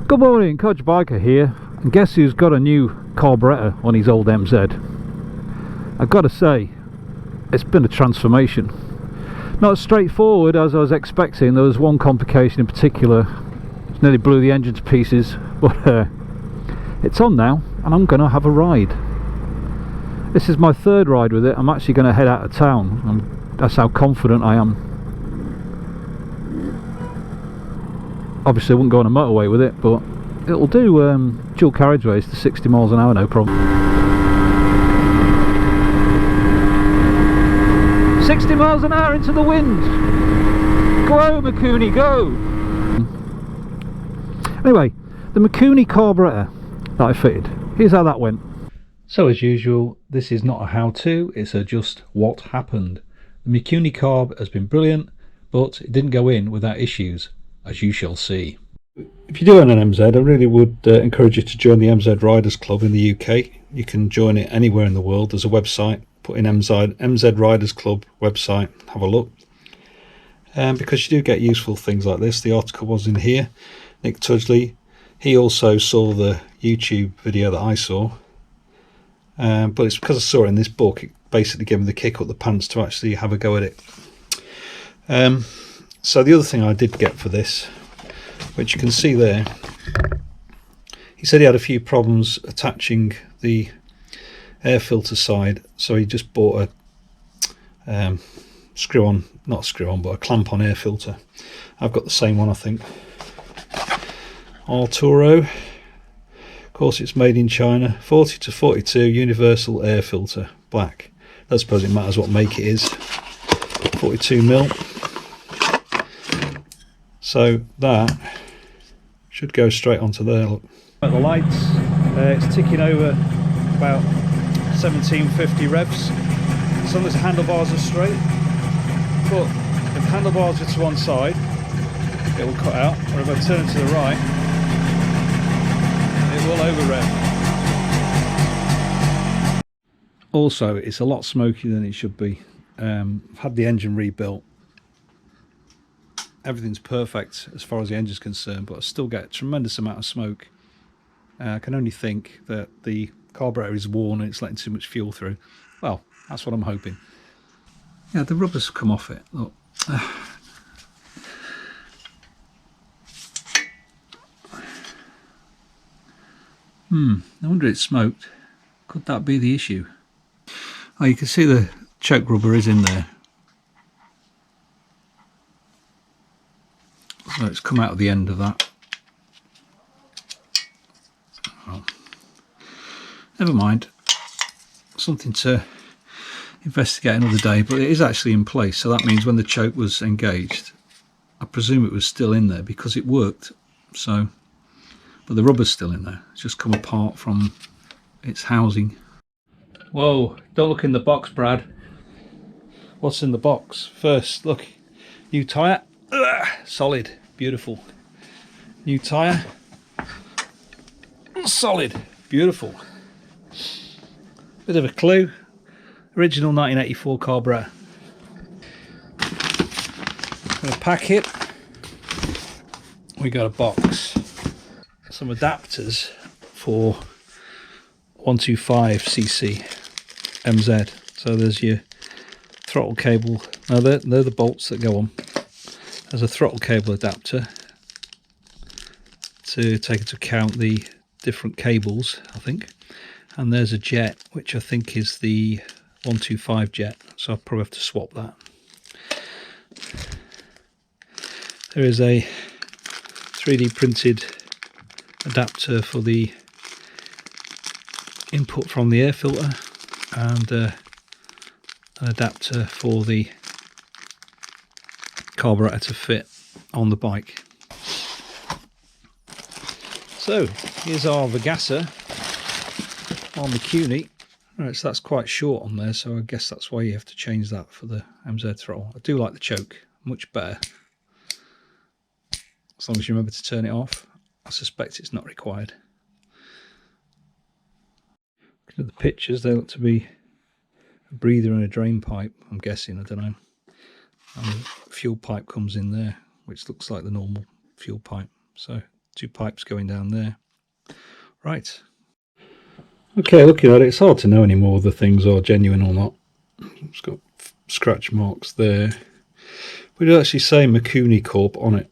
Good morning, Coach Biker here, and guess who's got a new carburettor on his old MZ? I've got to say, it's been a transformation. Not as straightforward as I was expecting. There was one complication in particular, it nearly blew the engine to pieces, but it's on now, and I'm going to have a ride. This is my third ride with it. I'm actually going to head out of town, and that's how confident I am. Obviously I wouldn't go on a motorway with it, but it'll do dual carriageways to 60 miles an hour, no problem. 60 miles an hour into the wind! Go Mikuni, go! Anyway, the Mikuni carburettor that I fitted, here's how that went. So as usual, this is not a how-to, it's a just what happened. The Mikuni carb has been brilliant, but it didn't go in without issues, as you shall see. If you do own an MZ, I really would encourage you to join the MZ Riders Club in the UK. You can join it anywhere in the world. There's a website, put in MZ Riders Club website, have a look. Because you do get useful things like this. The article was in here. Nick Tudgley, he also saw the YouTube video that I saw. But it's because I saw it in this book, it basically gave me the kick up the pants to actually have a go at it. So the other thing I did get for this, which you can see there, he said he had a few problems attaching the air filter side, so he just bought a not screw on, but a clamp on air filter. I've got the same one, I think. Arturo, of course it's made in China, 40 to 42 universal air filter, black. I don't suppose it matters what make it is. 42mm. So that should go straight onto there. Look. At the lights, it's ticking over about 1750 revs. As long as the handlebars are straight. But if the handlebars are to one side, it will cut out. Or if I turn to the right, it will over rev. Also, it's a lot smokier than it should be. I've had the engine rebuilt. Everything's perfect as far as the engine's concerned, but I still get a tremendous amount of smoke. I can only think that the carburetor is worn and it's letting too much fuel through. Well, that's what I'm hoping. Yeah, the rubbers come off it. Look. No wonder it's smoked. Could that be the issue? Oh, you can see the choke rubber is in there. So it's come out of the end of that. Well, never mind. Something to investigate another day, but it is actually in place. So that means when the choke was engaged, I presume it was still in there because it worked. So, but the rubber's still in there. It's just come apart from its housing. Whoa, don't look in the box, Brad. What's in the box? First, look, new tyre. Solid, beautiful. New tyre. Solid, beautiful. Bit of a clue. Original 1984 carburettor. Gonna pack it. We got a box. Some adapters for 125cc MZ. So there's your throttle cable. Now they're the bolts that go on. There's a throttle cable adapter to take into account the different cables, I think. And there's a jet, which I think is the 125 jet, so I'll probably have to swap that. There is a 3D printed adapter for the input from the air filter, and an adapter for the carburettor to fit on the bike. So here's our Vergasser on the Mikuni. Right, so that's quite short on there, so I guess that's why you have to change that for the MZ throttle. I do like the choke, much better. As long as you remember to turn it off. I suspect it's not required. Looking at the pictures, they look to be a breather and a drain pipe, I'm guessing, I don't know. And the fuel pipe comes in there, which looks like the normal fuel pipe. So 2 pipes going down there. Right. Okay, looking at it, it's hard to know anymore whether things are genuine or not. It's got scratch marks there. We do actually say Mikuni Carb on it.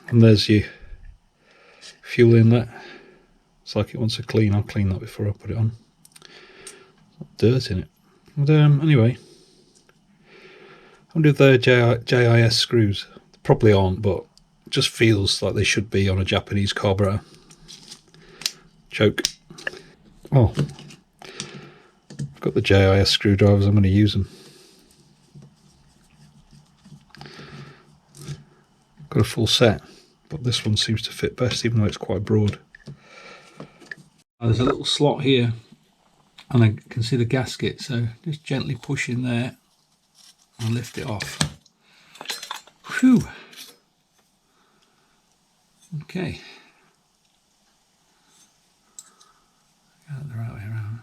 And there's your fuel inlet. It's like it wants to clean. I'll clean that before I put it on. Dirt in it. But anyway, I wonder if they're JIS screws. They probably aren't, but it just feels like they should be on a Japanese carburetor. Choke. Oh, I've got the JIS screwdrivers. I'm going to use them. Got a full set, but this one seems to fit best, even though it's quite broad. There's a little slot here, and I can see the gasket, so just gently push in there and lift it off. Whew. Okay. Get the right way around.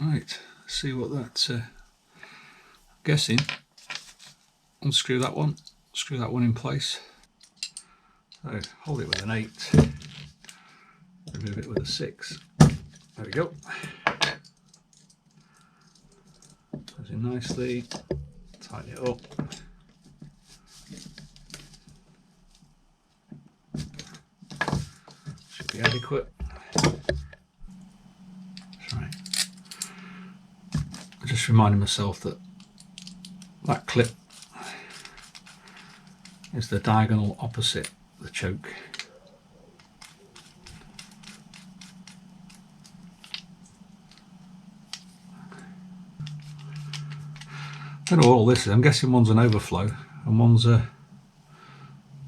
Right, let's see what that's guessing. Unscrew that one, screw that one in place. So hold it with an 8, remove it with a 6. There we go. Goes in nicely, tighten it up. Should be adequate. Right. I just reminded myself that that clip is the diagonal opposite the choke. I don't know what all this is. I'm guessing one's an overflow and one's an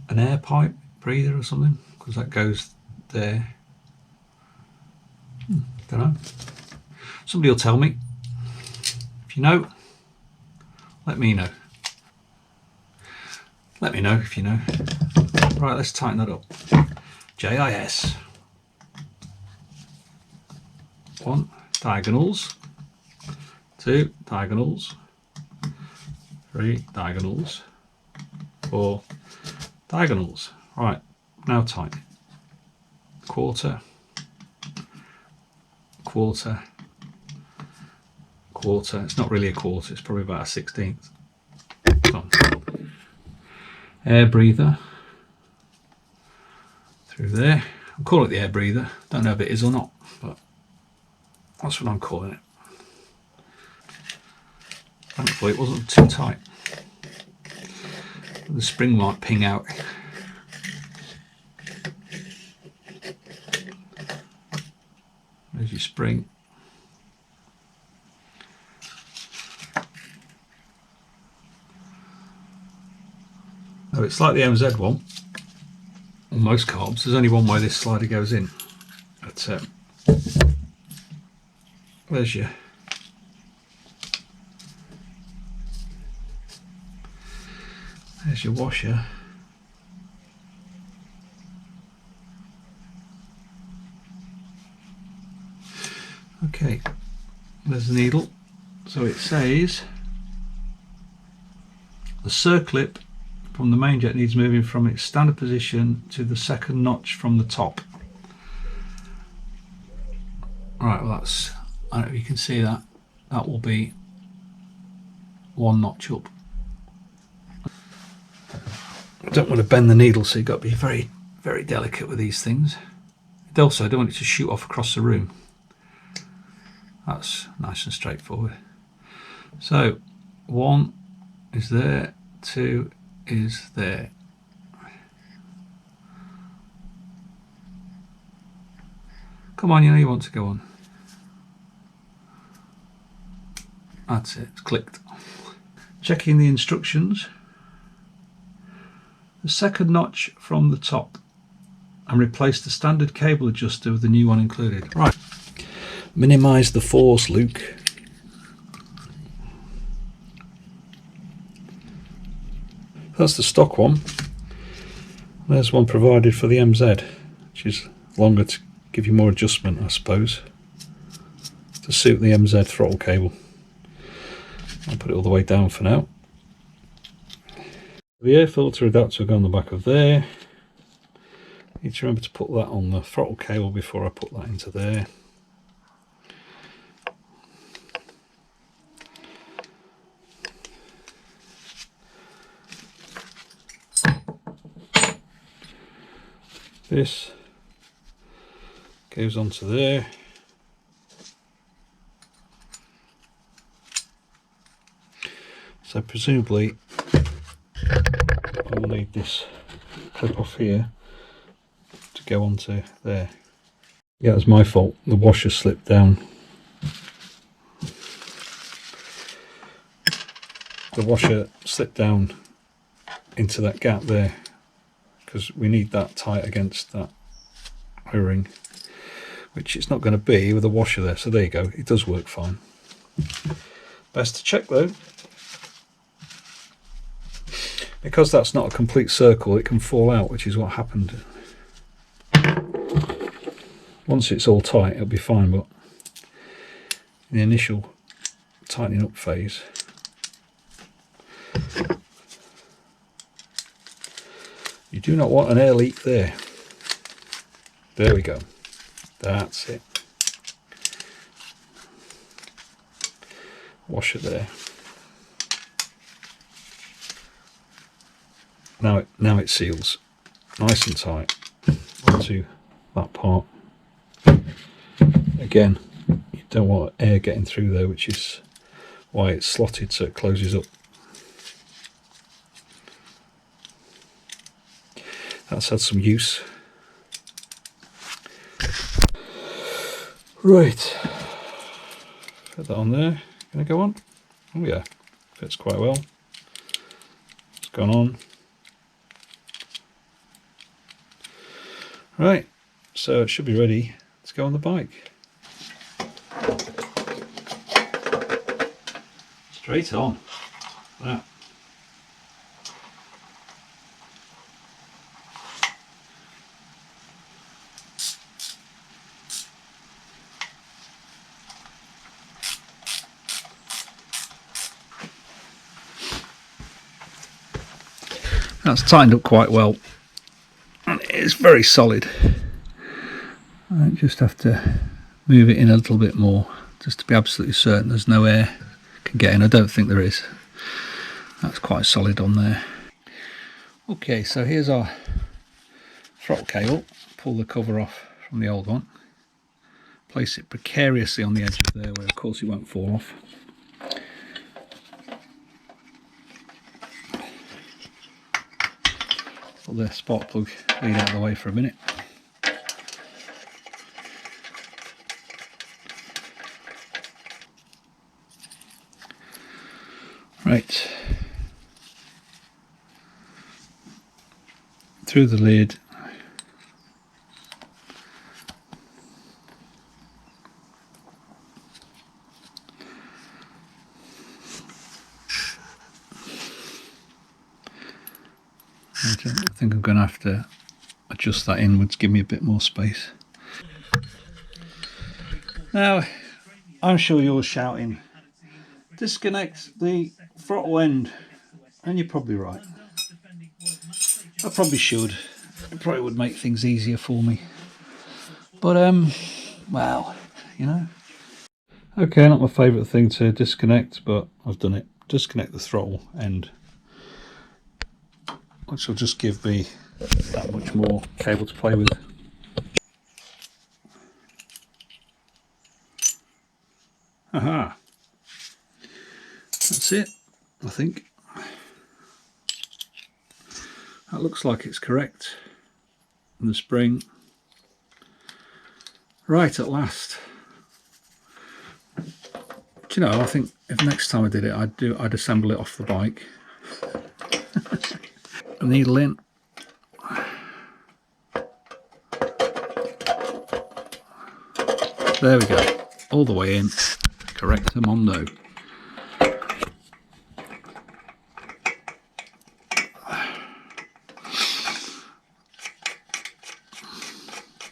air pipe breather or something, because that goes there. Don't know. Somebody will tell me. If you know, let me know. Let me know if you know. Right, let's tighten that up. JIS. 1, diagonals. 2, diagonals. 3, diagonals. 4, diagonals. Right, now tighten. Quarter. Quarter. Quarter. It's not really a quarter, it's probably about a 1/16. Air breather through there. I'll call it the air breather. Don't know if it is or not, but that's what I'm calling it. Thankfully it wasn't too tight. The spring might ping out. There's your spring. Oh, it's like the MZ one. On most carbs, there's only one way this slider goes in. But there's your washer. Okay, there's the needle. So it says the circlip from the main jet needs moving from its standard position to the second notch from the top. Right, well that's, I don't know if you can see that, that will be 1 notch up. I don't want to bend the needle, so you've got to be very, very delicate with these things. Also, I don't want it to shoot off across the room. That's nice and straightforward. So 1 is there, 2 is there. Come on, you know you want to go on. That's it, it's clicked. Checking the instructions. The second notch from the top and replace the standard cable adjuster with the new one included. Right. Minimise the force, Luke. That's the stock one. There's one provided for the MZ, which is longer to give you more adjustment, I suppose, to suit the MZ throttle cable. I'll put it all the way down for now. The air filter adapter will go on the back of there. Need to remember to put that on the throttle cable before I put that into there. This goes onto there. So presumably I will need this clip off here to go onto there. Yeah, it was my fault. The washer slipped down. The washer slipped down into that gap there because we need that tight against that O-ring, which it's not going to be with a washer there. So there you go. It does work fine. Best to check though. Because that's not a complete circle, it can fall out, which is what happened. Once it's all tight, it'll be fine, but in the initial tightening up phase, you do not want an air leak there. There we go. That's it. Wash it there. Now it seals nice and tight onto that part. Again, you don't want air getting through there, which is why it's slotted so it closes up. That's had some use. Right, put that on there. Gonna go on? Oh yeah, fits quite well. It's gone on. Right, so it should be ready to go on the bike. Straight on. That. That's tightened up quite well. And it's very solid. I just have to move it in a little bit more just to be absolutely certain there's no air can get in. I don't think there is. That's quite solid on there. Okay, so here's our throttle cable. Pull the cover off from the old one. Place it precariously on the edge of there where of course it won't fall off. Put the spark plug lead out of the way for a minute. Right, through the lid. I think I'm going to have to adjust that inwards, give me a bit more space. Now, I'm sure you're shouting, disconnect the throttle end, and you're probably right. I probably should. It probably would make things easier for me. But, well, you know. Okay, not my favourite thing to disconnect, but I've done it. Disconnect the throttle end, which will just give me that much more cable to play with. Aha! That's it, I think. That looks like it's correct. And the spring. Right, at last. Do you know, I think if next time I did it, I'd assemble it off the bike. A needle in. There we go. All the way in. Correctamundo.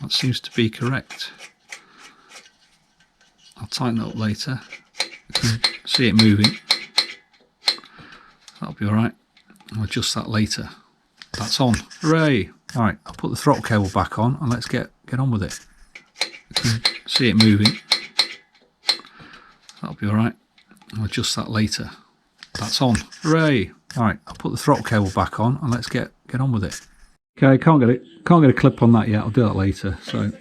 That seems to be correct. I'll tighten it up later. You can see it moving. be alright. I'll adjust that later. That's on. Hooray! Alright, I'll put the throttle cable back on and let's get on with it. You can see it moving. That'll be alright. I'll adjust that later. That's on. Hooray! Alright, I'll put the throttle cable back on and let's get on with it. Okay, can't get a clip on that yet. I'll do that later. So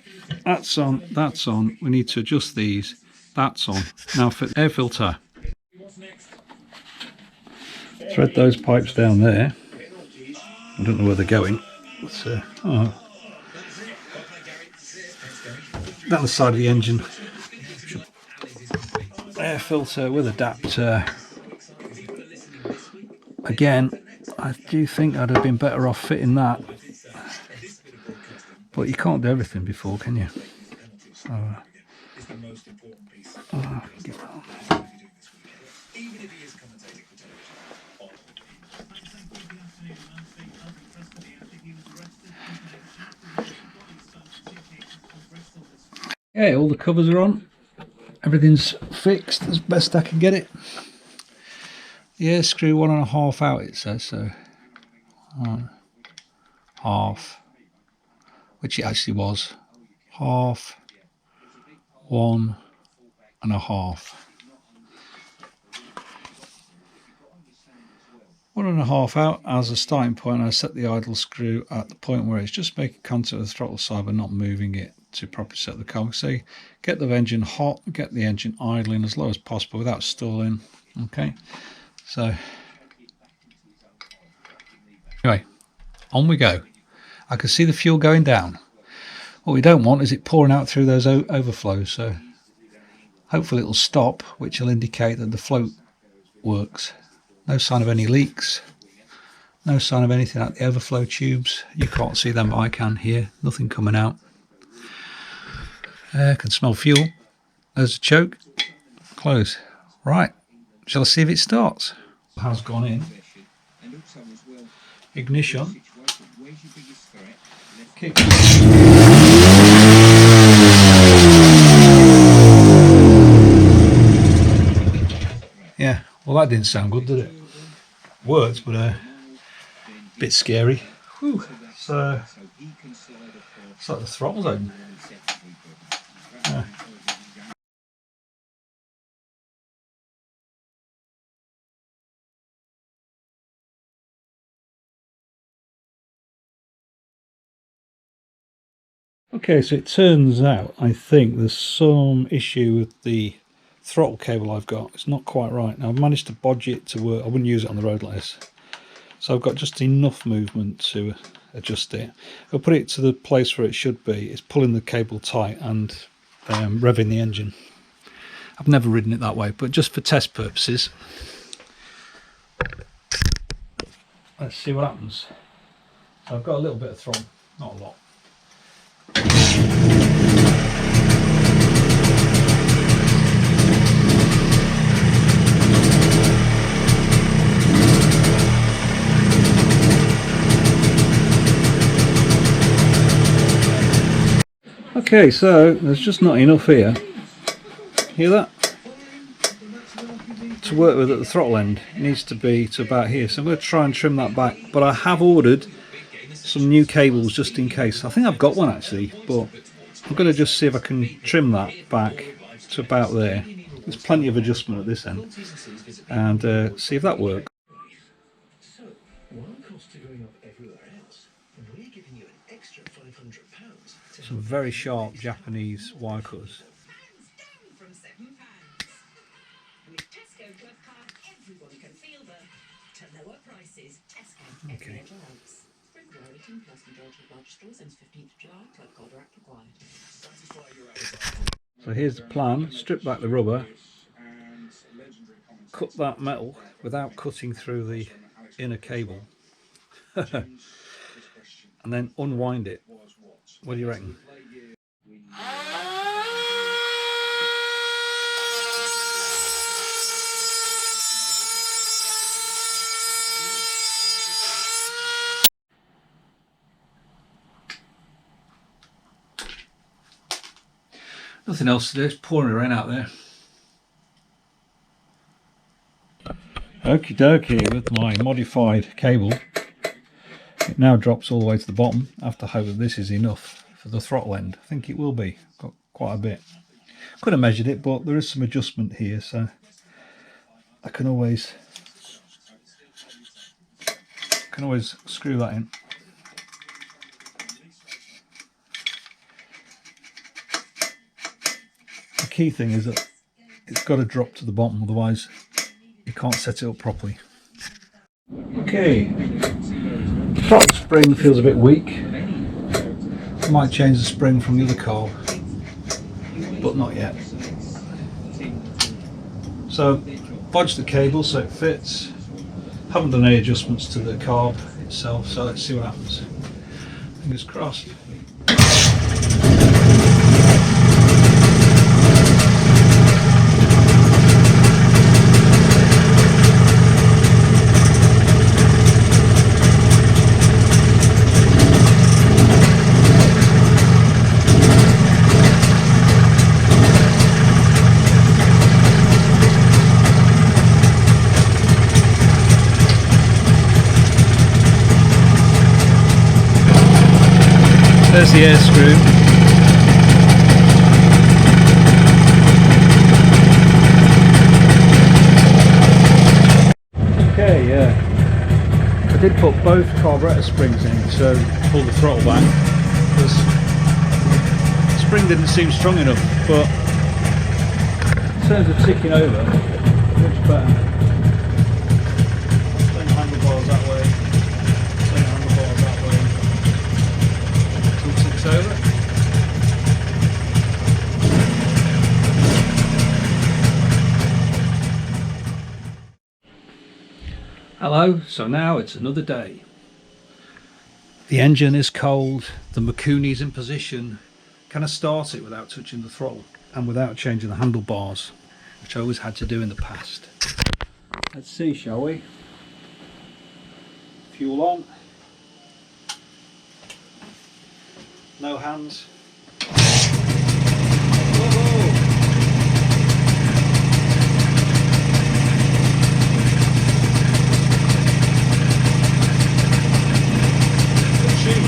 that's on, that's on. We need to adjust these. That's on. Now for air filter. Thread those pipes down there. I don't know where they're going. Let's, down the side of the engine. Air filter with adapter. Again, I do think I'd have been better off fitting that. But you can't do everything before, can you? So, yeah, all the covers are on. Everything's fixed as best I can get it. Yeah, screw 1.5 out, it says, so 1.5, which it actually was 1.5, 1.5. 1.5 out as a starting point. I set the idle screw at the point where it's just making contact with the throttle side but not moving it to properly set the car. So get the engine hot, get the engine idling as low as possible without stalling. Okay, so anyway, on we go. I can see the fuel going down. What we don't want is it pouring out through those overflows, so hopefully it'll stop, which will indicate that the float works. No sign of any leaks, no sign of anything at the overflow tubes. You can't see them, but I can here. Nothing coming out. I can smell fuel. There's a choke. Close. Right, shall I see if it starts? Has gone in. Ignition. Kick. Yeah, well that didn't sound good, did it? Worked, but a bit scary. Whew. So it's like the throttle's open. Yeah. Okay, so it turns out I think there's some issue with the throttle cable I've got. It's not quite right. Now I've managed to bodge it to work. I wouldn't use it on the road like this. So I've got just enough movement to adjust it. I'll put it to the place where it should be. It's pulling the cable tight and revving the engine. I've never ridden it that way, but just for test purposes, let's see what happens. So I've got a little bit of throttle, not a lot. Okay, so there's just not enough here. Hear that? To work with at the throttle end. It needs to be to about here. So I'm going to try and trim that back. But I have ordered some new cables just in case. I think I've got one actually, but I'm going to just see if I can trim that back to about there. There's plenty of adjustment at this end. And see if that works. Some very sharp Japanese wire cutters. Okay. So here's the plan. Strip back the rubber, cut that metal without cutting through the inner cable, and then unwind it. What do you reckon? Nothing else to do, it's pouring rain out there. Okie dokie, with my modified cable, it now drops all the way to the bottom. I have to hope that this is enough for the throttle end. I think it will be. Got quite a bit. Could have measured it, but there is some adjustment here, so I can always screw that in. The key thing is that it's got to drop to the bottom, otherwise you can't set it up properly. Okay, the throttle spring feels a bit weak. I might change the spring from the other carb, but not yet. So bodge the cable so it fits. Haven't done any adjustments to the carb itself, so let's see what happens. Fingers crossed. There's the air screw. Okay, yeah. I did put both carburetor springs in to pull the throttle back because the spring didn't seem strong enough, but in terms of ticking over, much better. Same handlebars that way, same handlebars that way. Over. Hello, so now it's another day. The engine is cold, the Mikuni's in position. Can I start it without touching the throttle and without changing the handlebars, which I always had to do in the past? Let's see, shall we? Fuel on. No hands. Whoa. Good shoot.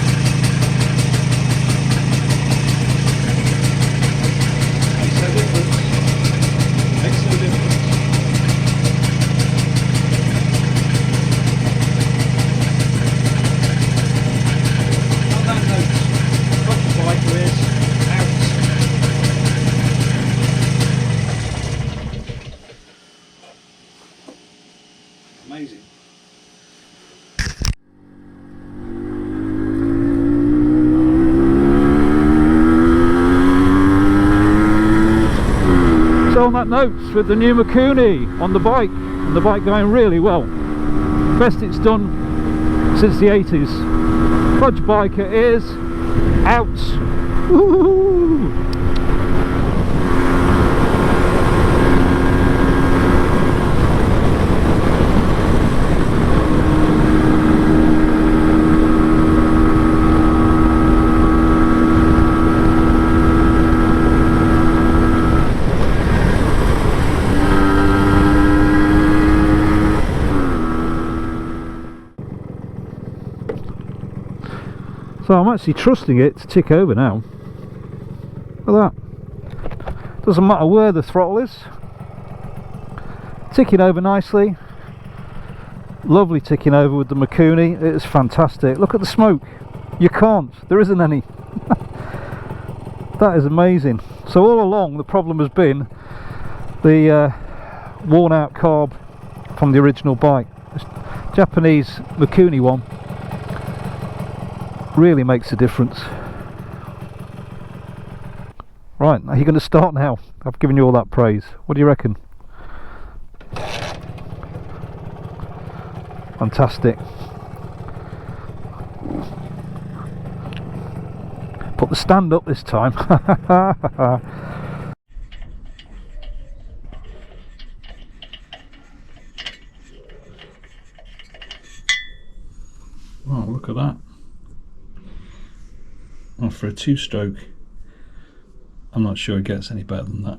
Makes no difference. Makes no difference. On that note, biker is out. Amazing. So on that note, with the new Mikuni on the bike, and the bike going really well. Best it's done since the 80s. Fudge Biker is out. Woo-hoo-hoo. So I'm actually trusting it to tick over now. Look at that. Doesn't matter where the throttle is. Ticking over nicely. Lovely ticking over with the Mikuni. It is fantastic. Look at the smoke. You can't. There isn't any. That is amazing. So all along the problem has been the worn out carb from the original bike. This Japanese Mikuni one really makes a difference. Right, are you going to start now? I've given you all that praise. What do you reckon? Fantastic. Put the stand up this time. Oh, look at that. Oh, for a two-stroke, I'm not sure it gets any better than that.